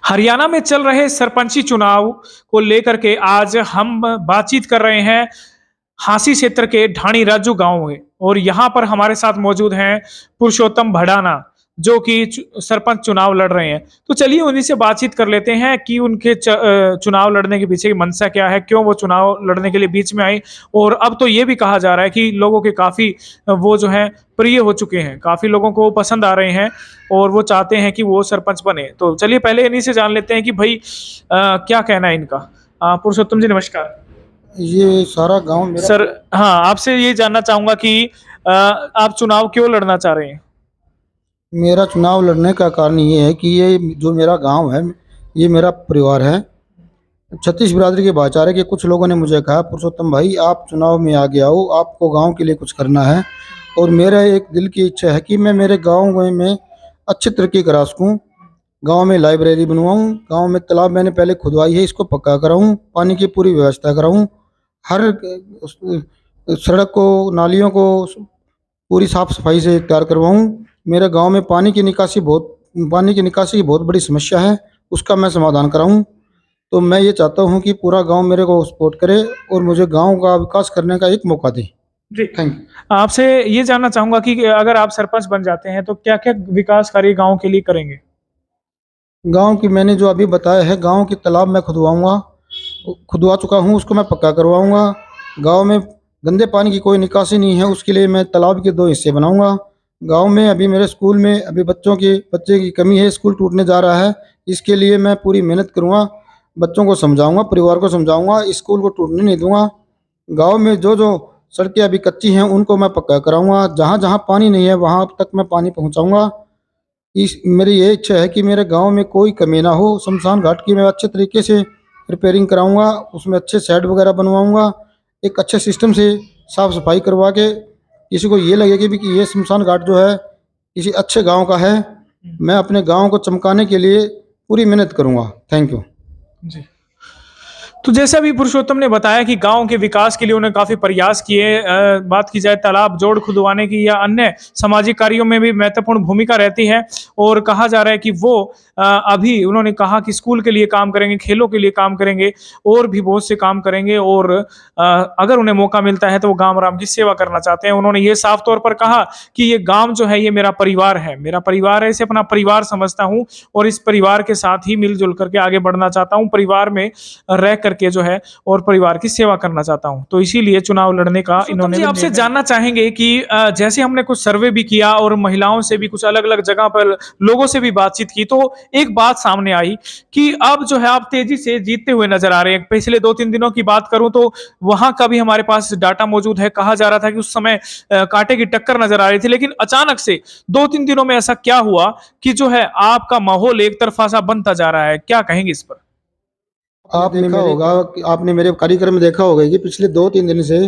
हरियाणा में चल रहे सरपंची चुनाव को लेकर के आज हम बातचीत कर रहे हैं हांसी क्षेत्र के ढाणी राजू गांव में। और यहाँ पर हमारे साथ मौजूद हैं पुरुषोत्तम भड़ाना, जो कि सरपंच चुनाव लड़ रहे हैं। तो चलिए उन्हीं से बातचीत कर लेते हैं कि उनके चुनाव लड़ने के पीछे की मंशा क्या है, क्यों वो चुनाव लड़ने के लिए बीच में आई। और अब तो ये भी कहा जा रहा है कि लोगों के काफी वो जो है प्रिय हो चुके हैं, काफी लोगों को वो पसंद आ रहे हैं और वो चाहते हैं कि वो सरपंच बने। तो चलिए पहले इन्हीं से जान लेते हैं कि भाई क्या कहना है इनका। पुरुषोत्तम जी नमस्कार। ये सारा गांव मेरा। सर, हाँ, आपसे ये जानना चाहूंगा कि आप चुनाव क्यों लड़ना चाह रहे हैं? मेरा चुनाव लड़ने का कारण ये है कि ये जो मेरा गांव है, ये मेरा परिवार है। छत्तीस बिरादरी के भाईचारे के कुछ लोगों ने मुझे कहा, पुरुषोत्तम भाई आप चुनाव में आगे आओ, आपको गांव के लिए कुछ करना है। और मेरा एक दिल की इच्छा है कि मैं मेरे गांव में अच्छी तरक्की करा सकूं। गांव में लाइब्रेरी बनवाऊं, गांव में तालाब मैंने पहले खुदवाई है, इसको पक्का कराऊं, पानी की पूरी व्यवस्था कराऊं, हर सड़क को, नालियों को पूरी साफ सफाई से तैयार करवाऊं। मेरे गांव में पानी की निकासी की बहुत बड़ी समस्या है, उसका मैं समाधान कराऊं। तो मैं ये चाहता हूं कि पूरा गांव मेरे को सपोर्ट करे और मुझे गांव का विकास करने का एक मौका दे। जी, थैंक यू। आपसे ये जानना चाहूंगा कि अगर आप सरपंच बन जाते हैं तो क्या-क्या विकास कार्य गांव के लिए करेंगे? गांव की मैंने जो अभी बताया है, गांव की तालाब मैं खुदवाऊंगा, खुदवा चुका हूं, उसको मैं पक्का करवाऊंगा। गांव में गंदे पानी की कोई निकासी नहीं है, उसके लिए मैं तालाब के दो हिस्से बनाऊंगा। गांव में अभी मेरे स्कूल में अभी बच्चे की कमी है, स्कूल टूटने जा रहा है, इसके लिए मैं पूरी मेहनत करूंगा। बच्चों को समझाऊंगा, परिवार को समझाऊंगा, स्कूल को टूटने नहीं दूंगा। गांव में जो जो सड़कें अभी कच्ची हैं उनको मैं पक्का कराऊंगा, जहाँ जहाँ पानी नहीं है वहाँ तक मैं पानी पहुँचाऊंगा। इस मेरी ये इच्छा है कि मेरे गांव में कोई कमी ना हो। शमशान घाट की मैं अच्छे तरीके से रिपेयरिंग कराऊंगा, उसमें अच्छे शेड वगैरह बनवाऊंगा, एक अच्छे सिस्टम से साफ सफाई करवा के किसी को ये लगेगी भी कि ये शमशान घाट जो है किसी अच्छे गांव का है। मैं अपने गांव को चमकाने के लिए पूरी मेहनत करूंगा। Thank you. जी। तो जैसे अभी पुरुषोत्तम ने बताया कि गांव के विकास के लिए उन्होंने काफी प्रयास किए। बात की जाए तालाब जोड़ खुदवाने की या अन्य सामाजिक कार्यों में भी महत्वपूर्ण भूमिका रहती है। और कहा जा रहा है कि वो अभी उन्होंने कहा कि स्कूल के लिए काम करेंगे, खेलों के लिए काम करेंगे और भी बहुत से काम करेंगे। और अगर उन्हें मौका मिलता है तो वो गांव राम की सेवा करना चाहते हैं। उन्होंने ये साफ तौर पर कहा कि ये गांव जो है ये मेरा परिवार है, मेरा परिवार है, इसे अपना परिवार समझता हूँ और इस परिवार के साथ ही मिलजुल करके आगे बढ़ना चाहता हूँ, परिवार में रह करके जो है और परिवार की सेवा करना चाहता हूं। तो इसीलिए चुनाव लड़ने का इन्होंने आपसे जानना चाहेंगे कि जैसे हमने कुछ सर्वे भी किया और महिलाओं से भी कुछ अलग-अलग जगह पर लोगों से भी बातचीत की, तो एक बात सामने आई कि अब जो है आप तेजी से जीतते हुए नजर आ रहे हैं। पिछले 2-3 दिनों की बात करूं तो वहां का भी हमारे पास डाटा मौजूद है। कहा जा रहा था कि उस समय कांटे की टक्कर नजर आ रही थी, लेकिन अचानक से 2-3 दिनों में ऐसा क्या हुआ कि जो है आपका माहौल एक तरफा सा बनता जा रहा है? क्या कहेंगे इस पर? आपने मेरे कार्यक्रम में देखा होगा कि पिछले 2-3 दिन से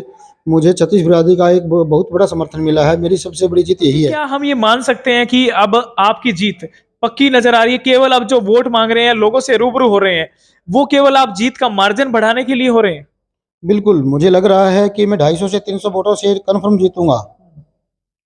मुझे छत्तीस बिरादरी का एक बहुत बड़ा समर्थन मिला है। मेरी सबसे बड़ी जीत यही है। क्या हम ये मान सकते हैं कि अब आपकी जीत पक्की नजर आ रही है? केवल अब जो वोट मांग रहे हैं, लोगों से रूबरू हो रहे हैं, वो केवल आप जीत का मार्जिन बढ़ाने के लिए हो रहे हैं? बिल्कुल, मुझे लग रहा है कि मैं 250 से 300 वोटों से कन्फर्म जीतूंगा।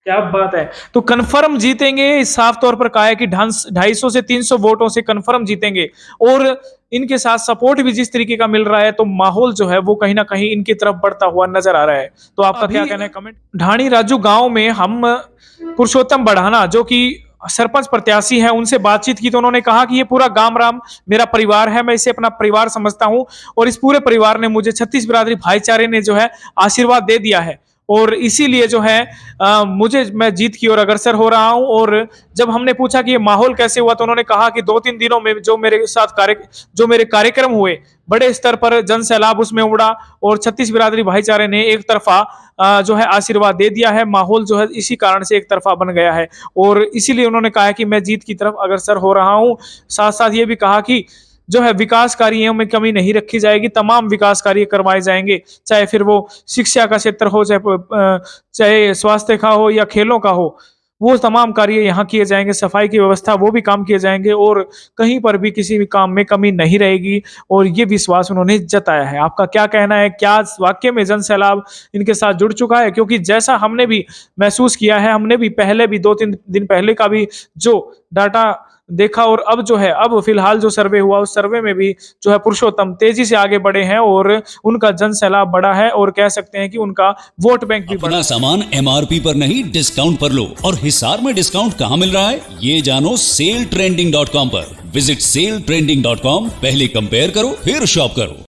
क्या बात है! तो कन्फर्म जीतेंगे, साफ तौर पर कहा है कि 250 से 300 वोटों से कन्फर्म जीतेंगे। और इनके साथ सपोर्ट भी जिस तरीके का मिल रहा है, तो माहौल जो है वो कहीं न कहीं इनकी तरफ बढ़ता हुआ नज़र आ रहा है। तो आपका क्या कहना है? कमेंट। ढाणी राजू गाँव में हम पुरुषोत्तम बढ़ाना, जो कि सरपंच प्रत्याशी हैं, उनसे बातचीत की तो उन्होंने कहा कि ये पूरा गाँव राम मेरा परिवार है, मैं इसे अपना परिवार समझता हूँ और इस पूरे परिवार ने मुझे छत्तीस बिरादरी भाईचारे ने जो है आशीर्वाद दे दिया है। और इसीलिए जो है मुझे मैं जीत की ओर अग्रसर हो रहा हूं। और जब हमने पूछा कि ये माहौल कैसे हुआ, तो उन्होंने कहा कि 2-3 दिनों में जो मेरे कार्यक्रम हुए, बड़े स्तर पर जन सैलाब उसमें उमड़ा और छत्तीस बिरादरी भाईचारे ने एक तरफा जो है आशीर्वाद दे दिया है। माहौल जो है इसी कारण से एक तरफा बन गया है और इसीलिए उन्होंने कहा है कि मैं जीत की तरफ अग्रसर हो रहा हूं। साथ साथ ये भी कहा कि जो है विकास कार्यों में कमी नहीं रखी जाएगी, तमाम विकास कार्य करवाए जाएंगे, चाहे फिर वो शिक्षा का क्षेत्र हो, चाहे स्वास्थ्य का हो या खेलों का हो, वो तमाम कार्य यहाँ किए जाएंगे। सफाई की व्यवस्था वो भी काम किए जाएंगे और कहीं पर भी किसी भी काम में कमी नहीं रहेगी। और ये विश्वास उन्होंने जताया है। आपका क्या कहना है? क्या वाकई में जन सैलाब इनके साथ जुड़ चुका है? क्योंकि जैसा हमने भी महसूस किया है, हमने भी पहले भी 2-3 दिन पहले का भी जो डाटा देखा और अब जो है अब फिलहाल जो सर्वे हुआ उस सर्वे में भी जो है पुरुषोत्तम तेजी से आगे बढ़े हैं और उनका जन सैलाब बढ़ा है और कह सकते हैं कि उनका वोट बैंक भी बढ़ा अपना है। सामान MRP पर नहीं डिस्काउंट पर लो। और हिसार में डिस्काउंट कहाँ मिल रहा है ये जानो सेलट्रेंडिंग.com पर। विजिट सेलट्रेंडिंग.com, पहले कंपेयर करो फिर शॉप करो।